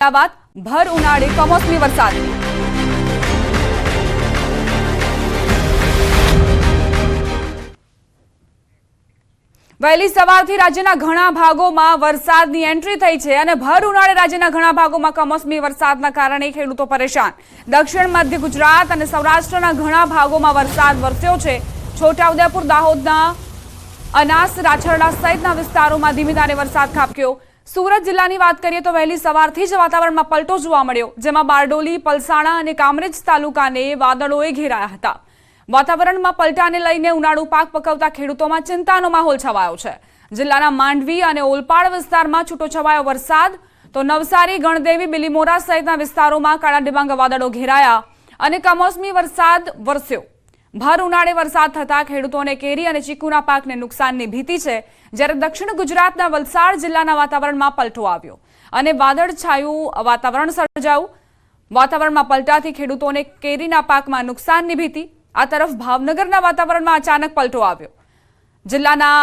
અમદાવાદ ભર ઉનાળે કમોસમી વરસાદ। વહેલી સવારથી રાજ્યના ઘણા ભાગોમાં વરસાદની એન્ટ્રી થઈ છે અને ભર ઉનાળે રાજ્યના ઘણા ભાગોમાં કમોસમી વરસાદના કારણે ખેડૂતો પરેશાન। દક્ષિણ મધ્ય ગુજરાત અને સૌરાષ્ટ્રના ઘણા ભાગોમાં વરસાદ વરસ્યો છે। છોટાઉદેપુર, દાહોદના અનાસ, રાછરડા સહિતના વિસ્તારોમાં ધીમી ધારે વરસાદ ખાબક્યો। સુરત જિલ્લાની વાત કરીએ તો વહેલી સવારથી જ વાતાવરણમાં પલટો જોવા મળ્યો, જેમાં બારડોલી, પલસાણા અને કામરેજ તાલુકાને વાદળોએ ઘેરાયા હતા। વાતાવરણમાં પલટાને લઈને ઉનાળુ પાક પકવતા ખેડૂતોમાં ચિંતાનો માહોલ છવાયો છે। જિલ્લાના માંડવી અને ઓલપાડ વિસ્તારમાં છૂટોછવાયો વરસાદ, તો નવસારી, ગણદેવી, બિલીમોરા સહિતના વિસ્તારોમાં કાળા ડિબાંગ વાદળો ઘેરાયા અને કમોસમી વરસાદ વરસ્યો। ભર ઉનાળે વરસાદ થતા ખેડૂતોને કેરી અને ચીકુના પાકને નુકસાનની ભીતિ છે, જ્યારે દક્ષિણ ગુજરાતના વલસાડ જિલ્લાના વાતાવરણમાં પલટો આવ્યો અને વાદળછાયું વાતાવરણ સર્જાયું। વાતાવરણમાં પલટાથી ખેડૂતોને કેરીના પાકમાં નુકસાનની ભીતિ। આ તરફ ભાવનગરના વાતાવરણમાં અચાનક પલટો આવ્યો। જિલ્લાના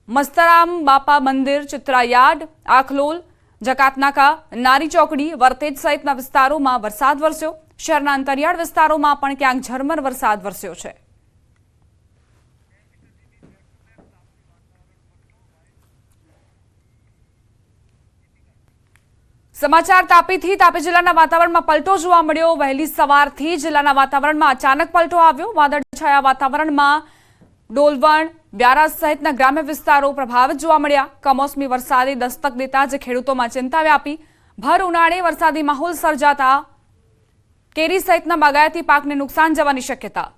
મસ્તરામ બાપા મંદિર, ચિત્રાયાર્ડ, આખલોલ, જકાતનાકા, નારી ચોકડી, વર્તેજ સહિતના વિસ્તારોમાં વરસાદ વરસ્યો। શહેરના અંતરિયાળ વિસ્તારોમાં પણ ક્યાંક ઝરમર વરસાદ વરસ્યો છે। સમાચાર તાપીથી। તાપી જિલ્લાના વાતાવરણમાં પલટો જોવા મળ્યો। વહેલી સવારથી જિલ્લાના વાતાવરણમાં અચાનક પલટો આવ્યો। વાદળછાયા વાતાવરણમાં ડોલવણ, વ્યારા સહિતના ગ્રામ્ય વિસ્તારો પ્રભાવિત જોવા મળ્યા। કમોસમી વરસાદે દસ્તક દેતા જ ખેડૂતોમાં ચિંતા વ્યાપી। ભર ઉનાળે વરસાદી માહોલ સર્જાતા કેરી સહિતના બાગાયતી પાકને નુકસાન જવાની શક્યતા।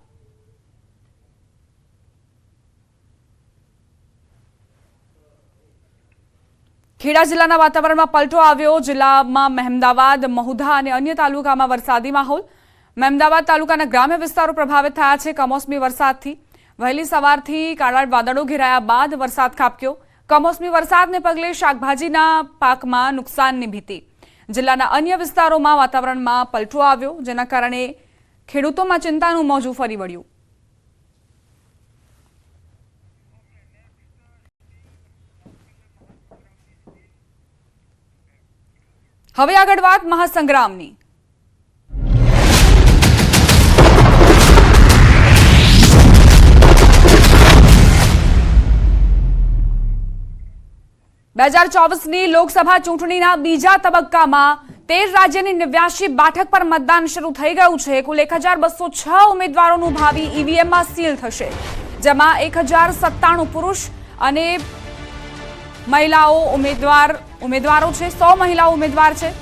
ખેડા જિલ્લાના વાતાવરણમાં પલટો આવ્યો। જિલ્લામાં મહેમદાવાદ, મહુધા અને અન્ય તાલુકામાં વરસાદી માહોલ। મહેમદાવાદ તાલુકાના ગ્રામ્ય વિસ્તારો પ્રભાવિત થયા છે કમોસમી વરસાદથી। વહેલી સવારથી કાળા વાદળો ઘેરાયા બાદ વરસાદ ખાબક્યો। કમોસમી વરસાદને પગલે શાકભાજીના પાકમાં નુકસાનની ભીતિ। જિલ્લાના અન્ય વિસ્તારોમાં વાતાવરણમાં પલટો આવ્યો, જેના કારણે ખેડૂતોમાં ચિંતાનું મોજું ફરી વળ્યું। હવે આગળ વાત મહાસંગ્રામની। બે 2024ની લોકસભા ચૂંટણીના બીજા તબક્કામાં 13 રાજ્યની 89 બેઠક પર મતદાન શરૂ થઈ ગયું છે। કુલ 1206 ઉમેદવારોનું ભાવિ ઈવીએમમાં સીલ થશે, જેમાં 1097 પુરુષ અને મહિલાઓ ઉમેદવારો છે। 100 મહિલાઓ ઉમેદવાર છે।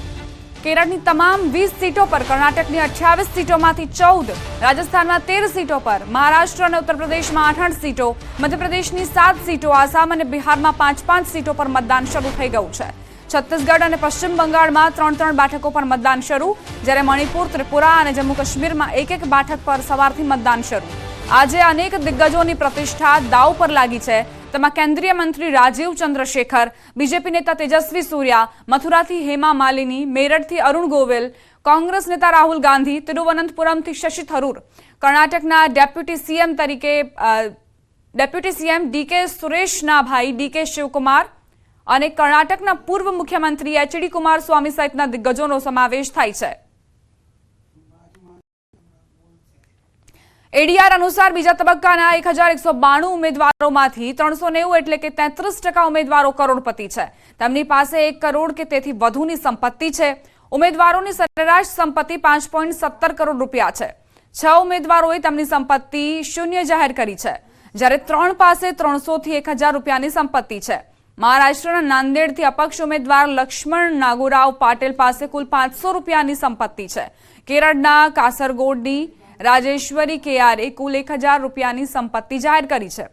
કેરળની તમામ 20 સીટો પર, કર્ણાટકની 28 સીટોમાંથી 14, રાજસ્થાનમાં 13 સીટો પર, મહારાષ્ટ્ર અને ઉત્તર પ્રદેશમાં 8 સીટો, મધ્યપ્રદેશની 7 સીટો, આસામ અને બિહારમાં 5 સીટો પર મતદાન શરૂ થઈ ગયું છે। છત્તીસગઢ અને પશ્ચિમ બંગાળમાં 3 બેઠકો પર મતદાન શરૂ, જ્યારે મણિપુર, ત્રિપુરા અને જમ્મુ કાશ્મીરમાં 1 બેઠક પર સવારથી મતદાન શરૂ। આજે અનેક દિગ્ગજોની પ્રતિષ્ઠા દાવ પર લાગી છે, તેમાં કેન્દ્રીય મંત્રી રાજીવ ચંદ્રશેખર, બીજેપી નેતા તેજસ્વી સૂર્યા, મથુરાથી હેમા માલિની, મેરઠથી અરુણ ગોવિલ, કોંગ્રેસ નેતા રાહુલ ગાંધી, તિરુવનંતપુરમથી શશી થરૂર, કર્ણાટકના ડેપ્યુટી સીએમ ડીકે સુરેશના ભાઈ ડીકે શિવકુમાર અને કર્ણાટકના પૂર્વ મુખ્યમંત્રી એચડી કુમારસ્વામી સહિતના દિગ્ગજોનો સમાવેશ થાય છે। એડીઆર અનુસાર બીજા તબક્કાના 1192 ઉમેદવારોમાંથી 390 એટલે કે 33% ઉમેદવારો કરોડપતિ છે। તેમની પાસે 1 કરોડ કે તેથી વધુની સંપત્તિ છે। ઉમેદવારોની સરેરાશ સંપત્તિ 5.17 કરોડ રૂપિયા છે। 6 ઉમેદવારોએ તેમની સંપત્તિ શૂન્ય જાહેર કરી છે, જ્યારે 3 પાસે 300 થી 1000 રૂપિયાની સંપત્તિ છે। મહારાષ્ટ્રના નાંદેડથી અપક્ષ ઉમેદવાર લક્ષ્મણ નાગોરાવ પાટેલ પાસે કુલ 500 રૂપિયાની સંપત્તિ છે। કેરળના કાસરગોડની રાજેશ્વરી કેઆરે કુલ 1000 રૂપિયાની સંપત્તિ જાહેર કરી છે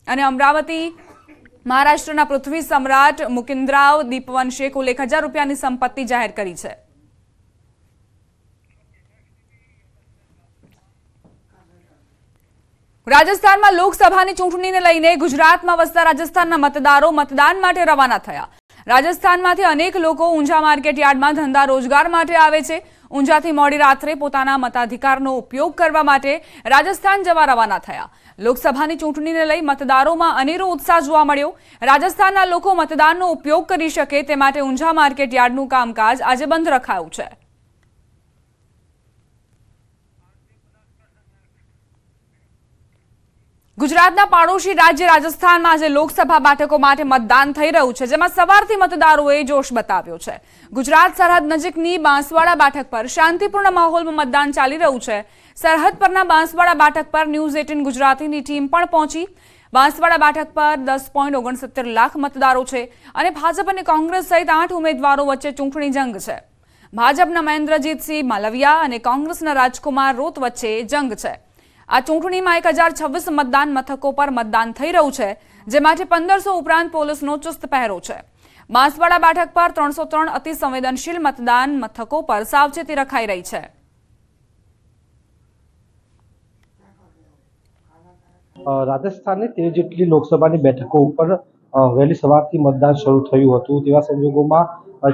અને અમરાવતી મહારાષ્ટ્રના પૃથ્વી સમ્રાટ મુકિંદરાવ દીપવંશે કુલ 1000 રૂપિયાની સંપત્તિ જાહેર કરી છે। રાજસ્થાનમાં લોકસભાની ચૂંટણીને લઈને ગુજરાતમાં વસતા રાજસ્થાનના મતદારો મતદાન માટે રવાના થયા। રાજસ્થાનમાંથી અનેક લોકો ઊંઝા માર્કેટ યાર્ડમાં ધંધા રોજગાર માટે આવે છે। ઊંઝાથી મોડી રાત્રે પોતાના મતાધિકારનો ઉપયોગ કરવા માટે રાજસ્થાન જવા રવાના થયા। લોકસભાની ચૂંટણીને લઈ મતદારોમાં અનેરો ઉત્સાહ જોવા મળ્યો। રાજસ્થાનના લોકો મતદાનનો ઉપયોગ કરી શકે તે માટે ઊંઝા માર્કેટ યાર્ડનું કામકાજ આજે બંધ રખાયું છે। ગુજરાતના પાડોશી રાજ્ય રાજસ્થાનમાં આજે લોકસભા બેઠકો માટે મતદાન થઈ રહ્યું છે, જેમાં સવારથી મતદારોએ જોશ બતાવ્યો છે। ગુજરાત સરહદ નજીકની બાંસવાડા બેઠક પર શાંતિપૂર્ણ માહોલમાં મતદાન ચાલી રહ્યું છે। સરહદ પરના બાંસવાડા બેઠક પર ન્યૂઝ 18 ગુજરાતીની ટીમ પણ પહોંચી। બાંસવાડા બેઠક પર 10.69 લાખ મતદારો છે અને ભાજપ અને કોંગ્રેસ સહિત 8 ઉમેદવારો વચ્ચે ચૂંટણી જંગ છે। ભાજપના મહેન્દ્રજીતસિંહ માલવિયા અને કોંગ્રેસના રાજકુમાર રોત વચ્ચે જંગ છે। આ ચૂંટણીમાં 1026 મતદાન મથકો પર મતદાન થઈ રહ્યું છે, જે માટે 1500 ઉપરાંત પોલીસનો ચુસ્ત પહેરો છે। બાંસવાડા બેઠક પર 303 અતિ સંવેદનશીલ મતદાન મથકો પર સાવચેતી રખાઈ રહી છે। રાજસ્થાનની 13 જેટલી લોકસભાની બેઠકો ઉપર વહેલી સવારથી મતદાન શરૂ થયું હતું। તેવા સંજોગોમાં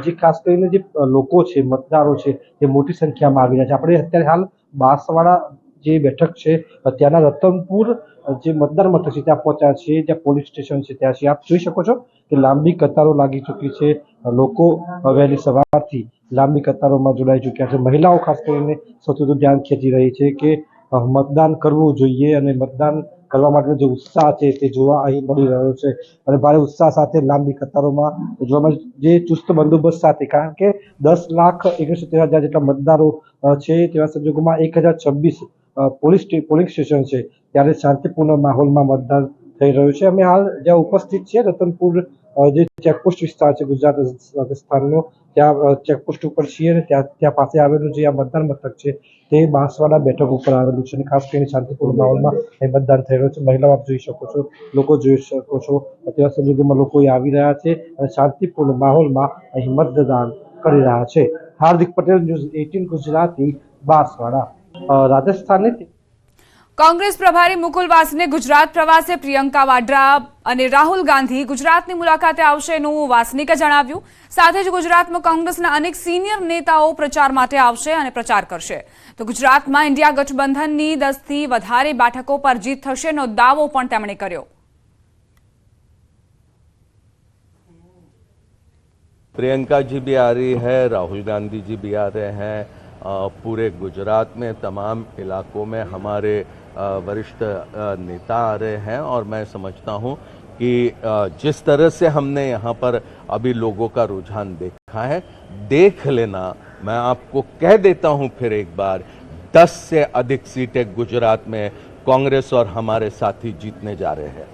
જે ખાસ કરીને જે લોકો છે, મતદારો છે, તે મોટી સંખ્યામાં આવી રહ્યા છે। આપણે અત્યારે હાલ બાંસવાડા જે બેઠક છે ત્યાંના રતનપુર જે મતદાર મથક છે ત્યાં પહોંચ્યા છીએ, જ્યાં પોલીસ સ્ટેશન છે ત્યાં છે। આપ જોઈ શકો છો કે લાંબી કતારો લાગી ચૂકી છે। લોકો વહેલી સવારથી લાંબી કતારોમાં જોડાઈ ચૂક્યા છે। મહિલાઓ ખાસ કરીને સૌથી વધુ ધ્યાન ખેંચી રહી છે કે મતદાન કરવું જોઈએ અને મતદાન કરવા માટેનો જે ઉત્સાહ છે તે જોવા અહીં મળી રહ્યો છે અને ભારે ઉત્સાહ સાથે લાંબી કતારોમાં જોવામાં જે ચુસ્ત બંદોબસ્ત સાથે, કારણ કે 10,69,000 જેટલા મતદારો છે તેવા સંજોગોમાં 1026 પોલિંગ સ્ટેશન છે ત્યારે શાંતિપૂર્ણ માહોલમાં મતદાન થઈ રહ્યું છે। અમે હાલ જ્યાં ઉપસ્થિત છે રતનપુર જે ચેકપોસ્ટ વિસ્તાર છે ગુજરાત રાજસ્થાનનો, ત્યાં ચેકપોસ્ટ ઉપર છીએ અને ત્યાં પાસે આવેલું જે આ મતદાન મથક છે તે બાંસવાડા બેઠક ઉપર આવેલું છે અને ખાસ કરીને શાંતિપૂર્ણ માહોલમાં અહીં મતદાન થઈ રહ્યું છે। મહિલાઓ આપ જોઈ શકો છો, લોકો જોઈ શકો છો, તેવા સંજોગોમાં લોકો આવી રહ્યા છે અને શાંતિપૂર્ણ માહોલમાં અહીં મતદાન કરી રહ્યા છે। હાર્દિક પટેલ, ન્યૂઝ 18 ગુજરાતી, બાંસવાડા, રાજસ્થાનની। કોંગ્રેસ પ્રભારી મુકુલ વાસને ગુજરાત પ્રવાસે પ્રિયંકા વાડ્રા અને રાહુલ ગાંધી ગુજરાતની મુલાકાતે આવશેનું વાસનિકે જણાવ્યું। સાથે જ ગુજરાતમાં કોંગ્રેસના અનેક સિનિયર નેતાઓ પ્રચાર માટે આવશે અને પ્રચાર કરશે। તો ગુજરાતમાં ઇન્ડિયા ગઠબંધનની 10થી વધારે બેઠકો પર જીત થશેનો દાવો પણ તેમણે કર્યો। प्रियंका जी भी आ रही है, राहुल गांधी जी भी आ रहे हैं। पूरे गुजरात में तमाम इलाकों में हमारे वरिष्ठ नेता आ रहे हैं और मैं समझता हूं कि जिस तरह से हमने यहाँ पर अभी लोगों का रुझान देखा है, देख लेना, मैं आपको कह देता हूं फिर एक बार, 10 से अधिक सीटें गुजरात में कांग्रेस और हमारे साथी जीतने जा रहे हैं।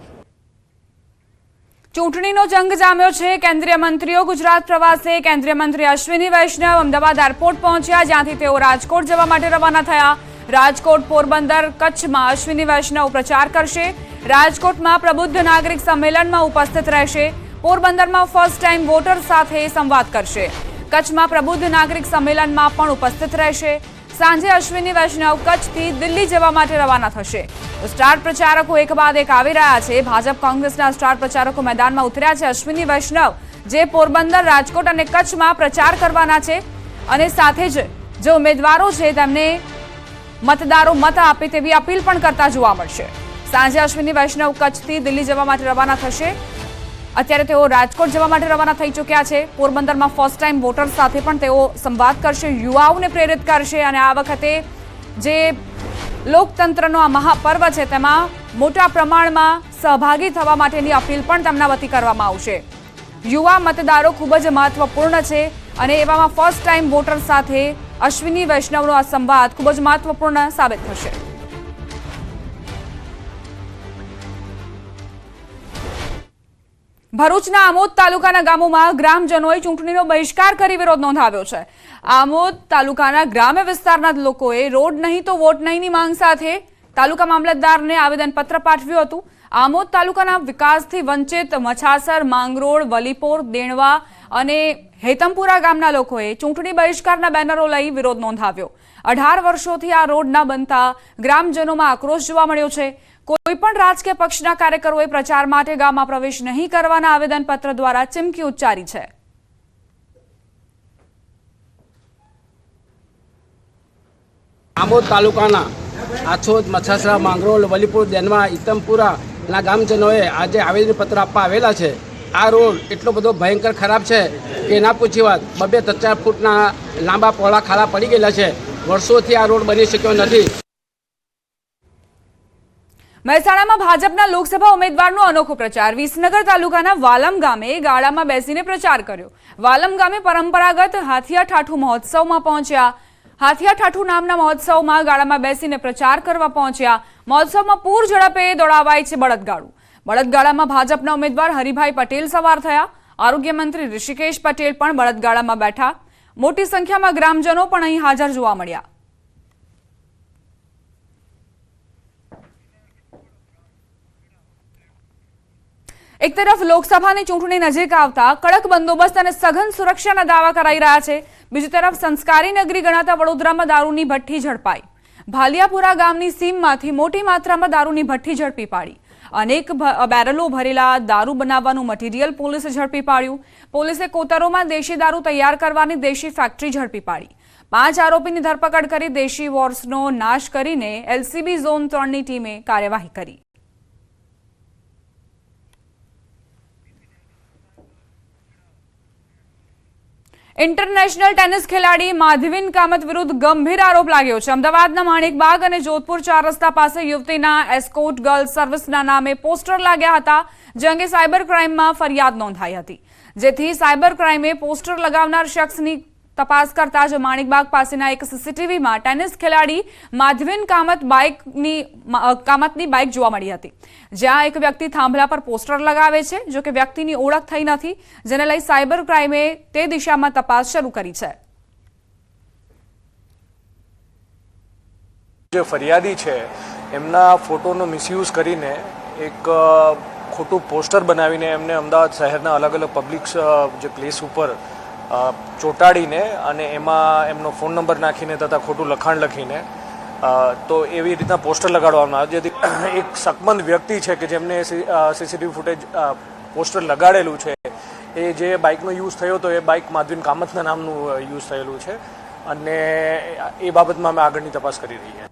ચૂંટણીનો જંગ જામ્યો છે। કેન્દ્રીય મંત્રીઓ ગુજરાત પ્રવાસે। કેન્દ્રીય મંત્રી અશ્વિની વૈષ્ણવ અમદાવાદ એરપોર્ટ પહોંચ્યા, જ્યાંથી તેઓ રાજકોટ જવા માટે રવાના થયા। રાજકોટ, પોરબંદર, કચ્છમાં અશ્વિની વૈષ્ણવ પ્રચાર કરશે। રાજકોટમાં પ્રબુદ્ધ નાગરિક સંમેલનમાં ઉપસ્થિત રહેશે। પોરબંદરમાં ફર્સ્ટ ટાઈમ વોટર સાથે સંવાદ કરશે। કચ્છમાં પ્રબુદ્ધ નાગરિક સંમેલનમાં પણ ઉપસ્થિત રહેશે। સાંજે અશ્વિની વૈષ્ણવ કચ્છથી દિલ્હી જવા માટે રવાના થશે। સ્ટાર પ્રચારકો એક બાદ એક આવી રહ્યા છે। ભાજપ કોંગ્રેસના સ્ટાર પ્રચારકો મેદાનમાં ઉતર્યા છે। અશ્વિની વૈષ્ણવ જે પોરબંદર, રાજકોટ અને કચ્છમાં પ્રચાર કરવાના છે અને સાથે જ જે ઉમેદવારો છે તેમને મતદારો મત આપે તેવી અપીલ પણ કરતા જોવા મળશે। સાંજે અશ્વિની વૈષ્ણવ કચ્છથી દિલ્હી જવા માટે રવાના થશે। અત્યારે તેઓ રાજકોટ જવા માટે રવાના થઈ ચૂક્યા છે। પોરબંદરમાં ફર્સ્ટ ટાઈમ વોટર સાથે પણ તેઓ સંવાદ કરશે, યુવાઓને પ્રેરિત કરશે અને આ વખતે જે લોકતંત્રનો આ મહાપર્વ છે તેમાં મોટા પ્રમાણમાં સહભાગી થવા માટેની અપીલ પણ તેમના વતી કરવામાં આવશે। યુવા મતદારો ખૂબ જ મહત્વપૂર્ણ છે અને એવામાં ફર્સ્ટ ટાઈમ વોટર સાથે અશ્વિની વૈષ્ણવનો આ સંવાદ ખૂબ જ મહત્વપૂર્ણ સાબિત થશે। ભરૂચના આમોદ તાલુકાના ગામોમાં ગ્રામજનોએ ચૂંટણીનો બહિષ્કાર કરી વિરોધ નોંધાવ્યો છે। આમોદ તાલુકાના ગ્રામ્ય વિસ્તારના લોકોએ રોડ નહીં તો વોટ નહીંની માંગ સાથે તાલુકા મામલતદારને આવેદનપત્ર પાઠવ્યું હતું। આમોદ તાલુકાના વિકાસથી વંચિત મછાસર, માંગરોળ, વલીપોર, દેણવા અને હેતમપુરા ગામના લોકોએ ચૂંટણી બહિષ્કારના બેનરો લઈ વિરોધ નોંધાવ્યો। 18 વર્ષોથી આ રોડ ન બનતા ગ્રામજનોમાં આક્રોશ જોવા મળ્યો છે। કોઈપણ રાજકીય પક્ષના કાર્યકરોએ પ્રચાર માટે ગામમાં પ્રવેશ નહીં કરવાના આવેદનપત્ર દ્વારા ચીમકી ઉચ્ચારી છે। આમોદ તાલુકાના આછોદ, મચ્છાસરા, માંગરોળ, વલીપુર, દેનવા, ઈતમપુરાના ગામજનોએ આજે આવેદનપત્ર આપવા આવેલા છે. આ રોડ એટલો બધો ભયંકર ખરાબ છે કે ના પૂછી વાત. 2-4 ફૂટના લાંબા પહોળા ખાડા પડી ગયેલા છે. વર્ષોથી આ રોડ બની શક્યો નથી. મહેસાણામાં ભાજપના લોકસભા ઉમેદવારનો અનોખો પ્રચાર. વિસનગર તાલુકાના વાલમ ગામે ગાડામાં બેસીને પ્રચાર કર્યો. વાલમ ગામે પરંપરાગત હાથિયા ઠાઠુ મહોત્સવમાં પહોંચ્યા. હાથિયા ઠાઠુ નામના મહોત્સવમાં ગાડામાં બેસીને પ્રચાર કરવા પહોંચ્યા. મહોત્સવમાં પૂર ઝડપે દોડાવાય છે બળદગાડું. બળદગાડામાં ભાજપના ઉમેદવાર હરિભાઈ પટેલ સવાર થયા. આરોગ્ય મંત્રી ઋષિકેશ પટેલ પણ બળદગાડામાં બેઠા. મોટી સંખ્યામાં ગ્રામજનો પણ અહીં હાજર જોવા મળ્યા. એક તરફ લોકસભાની ચૂંટણી નજીક આવતા કડક બંદોબસ્ત અને સઘન સુરક્ષાના દાવા કરાઈ રહ્યા છે. બીજી તરફ સંસ્કારી નગરી ગણાતા વડોદરામાં દારૂની ભઠ્ઠી ઝડપાઈ. ભાલિયાપુરા ગામની સીમમાંથી મોટી માત્રામાં દારૂની ભઠ્ઠી ઝડપી પાડી. અનેક બેરલો ભરેલા દારૂ બનાવવાનું મટીરિયલ પોલીસે ઝડપી પાડ્યું. પોલીસે કોતરોમાં દેશી દારૂ તૈયાર કરવાની દેશી ફેક્ટરી ઝડપી પાડી. 5 આરોપીની ધરપકડ કરી દેશી વોર્સનો નાશ કરીને એલસીબી ઝોન 3ની ટીમે કાર્યવાહી કરી. ઇન્ટરનેશનલ ટેનિસ ખેલાડી માધવીન કામત વિરુદ્ધ ગંભીર આરોપ લાગ્યો છે. અમદાવાદના માણેકબાગ અને જોધપુર 4 રસ્તા પાસે યુવતીના એસ્કોર્ટ ગર્લ સર્વિસના નામે પોસ્ટર લાગ્યા હતા, જે અંગે સાયબર ક્રાઇમમાં ફરિયાદ નોંધાઈ હતી. જેથી સાયબર ક્રાઇમે પોસ્ટર લગાવનાર શખ્સની તપાસ કરતા જ માણેકબાગ પાસેના એક સીસીટીવીમાં ટેનિસ ખેલાડી માધવીન કામતની બાઇક જોવા મળી હતી, જ્યાં એક વ્યક્તિ થાંભલા પર પોસ્ટર લગાવે છે. જો કે વ્યક્તિની ઓળખ થઈ નથી, જેને લઈ સાયબર ક્રાઇમે તે દિશામાં તપાસ શરૂ કરી છે. જે ફરિયાદી છે એમના ફોટોનો મિસયુઝ કરીને એક ખોટું પોસ્ટર બનાવીને એમને અમદાવાદ શહેરના અલગ અલગ પબ્લિક જે પ્લેસ ઉપર ચોંટાડીને અને એમાં એમનો ફોન નંબર નાખીને તથા ખોટું લખાણ લખીને તો એવી રીતના પોસ્ટર લગાડવામાં આવે, જેથી એક શકમંદ વ્યક્તિ છે કે જેમને સીસીટીવી ફૂટેજ પોસ્ટર લગાડેલું છે, એ જે બાઇકનો યુઝ થયો હતો એ બાઇક માધવીન કામતના નામનું યુઝ થયેલું છે અને એ બાબતમાં અમે આગળની તપાસ કરી રહી છીએ.